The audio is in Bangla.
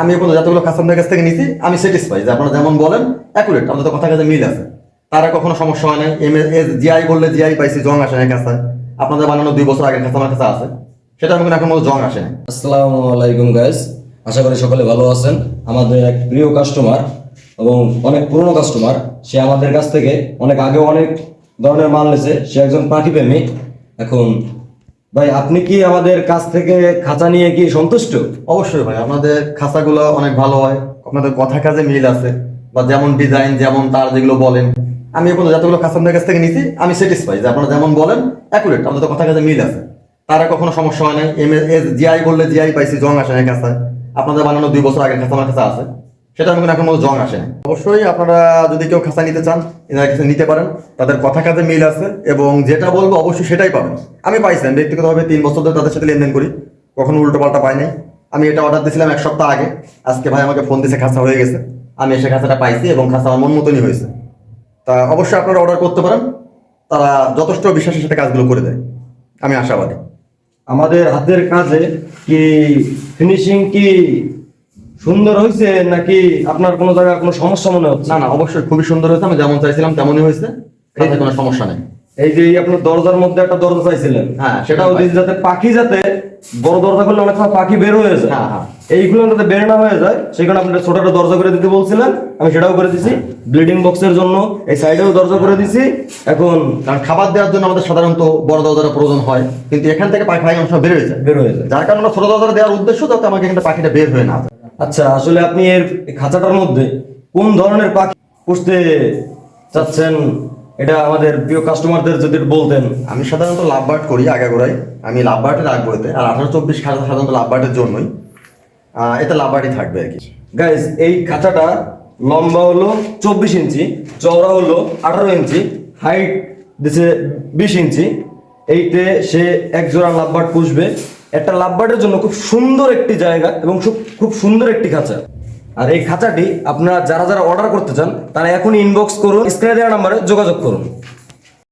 আমি এখন যতগুলো কাস্টমারের কাছ থেকে নিছি আমি স্যাটিসফাই যে আপনারা যেমন বলেন অ্যাকুরেট, আমাদের কথা কাছে মিল আছে। তারা কখনো সমস্যা হয় নাই। জিআই বললে জিআই পাইছি, জং আসে না কাছে। আপনাদের বানানো 2 বছর আগের কাছে আমার কাছে আছে, সেটা আমি এখন মতো জং আসে না। আসসালামু আলাইকুম গাইস, আশা করি সকলে ভালো আছেন। আমাদের এক প্রিয় কাস্টমার এবং অনেক পুরনো কাস্টমার, সে আমাদের কাছ থেকে অনেক আগে অনেক ধরনের মাল নিয়েছে। সে একজন পাখি প্রেমী। এখন ভাই, আপনি কি আমাদের কাছ থেকে খাঁচা নিয়ে কি সন্তুষ্ট? অবশ্যই ভাই, আপনাদের খাঁচাগুলো অনেক ভালো হয়, আপনাদের কথা কাজে মিল আছে, বা যেমন ডিজাইন যেমন তার যেগুলো বলেন, আমি এখন যতগুলো কাস্টমারের কাছ থেকে নিছি আমি স্যাটিসফাই যে আপনারা যেমন বলেন অ্যাকুরেট, আমাদের কথা কাজে মিল আছে। তারা কখনো সমস্যা হয় নাই। জিআই বললে জিআই পাইছি, জং আসে না কাছে। আপনাদের বানানো 2 বছর আগের কাছে আমার কাছে আছে, সেটা আমি এখন মতো জং আসে না। অবশ্যই আপনারা যদি কেউ খাঁচা নিতে চান এনার কাছে নিতে পারেন, তাদের কথা কাজে মিল আছে এবং যেটা বলবো অবশ্যই সেটাই পাবেন। আমি পাইছি, আমি ব্যক্তিগতভাবে 3 বছর ধরে তাদের সাথে লেনদেন করি, কখনো উল্টো পাল্টা পাই নাই। আমি এটা অর্ডার দিয়েছিলাম 1 সপ্তাহ আগে, আজকে ভাই আমাকে ফোন দিয়েছে খাঁচা হয়ে গেছে। আমি এসে খাঁচাটা পাইছি এবং খাঁচা আমার মন মতনই হয়েছে। তা অবশ্যই আপনারা অর্ডার করতে পারেন, তারা যথেষ্ট বিশ্বাসের সাথে কাজগুলো করে দেয়, আমি আশাবাদী। আমাদের হাতের কাজে কি ফিনিশিং কি সুন্দর হয়েছে, নাকি আপনার কোনো জায়গায় কোনো সমস্যা মনে হচ্ছে? না না, অবশ্যই খুবই সুন্দর হয়েছে, আমি যেমন চাইছিলাম তেমনই হয়েছে, এতে কোনো সমস্যা নেই। এই যে আপনার দরজার মধ্যে একটা দরজা চাইছিলেন, হ্যাঁ, সেটাও দিয়েছে যাতে পাখি, যাতে বড় দরজা করলে অনেক সময় পাখি বের হয়ে যায়। হ্যাঁ, হ্যাঁ। এইগুলো যাতে বের না হয়ে যায় সেই কারণে আপনি ছোট একটা দরজা করে দিতে বলছিলেন, আমি সেটাও করে দিছি। ব্লিডিং বক্সের জন্য এই সাইডেও দরজা করে দিছি। এখন কারণ খাবার দেওয়ার জন্য আমাদের সাধারণত বড় দরজার প্রয়োজন হয়, কিন্তু এখান থেকে পাখি অনেক সময় বের হয়ে যায়, যার কারণে আমরা ছোট দরজা দেওয়ার উদ্দেশ্য যাতে আমাকে এখানে পাখিটা বের হয়ে না যায়। আচ্ছা, আসলে আপনি এর খাঁচাটার মধ্যে কোন ধরনের পাখি পুষতে চাচ্ছেন, এটা আমাদের প্রিয় কাস্টমারদের যদি একটু বলতেন। আমি সাধারণত লাভবার্ড করি আগাগোড়াই, আমি লাভবার্ডে রাখবো এতে, আর 18-24 খাঁচা সাধারণত লাভবার্ডের জন্যই, এতে লাভবার্ডই থাকবে আর কি। গাইজ, এই খাঁচাটা লম্বা হলো 24 ইঞ্চি, চওড়া হলো 18 ইঞ্চি, হাইট দিছে 20 ইঞ্চি। এইতে সে এক জোড়া লাভবার্ড পুষবে। একটা লাভবার্ডের জন্য খুব সুন্দর একটি জায়গা এবং খুব সুন্দর একটি খাঁচা। আর এই খাঁচাটি আপনারা যারা যারা অর্ডার করতে চান তারা এখন ইনবক্স করুন, স্ক্রিনে দেওয়া নাম্বারে যোগাযোগ করুন।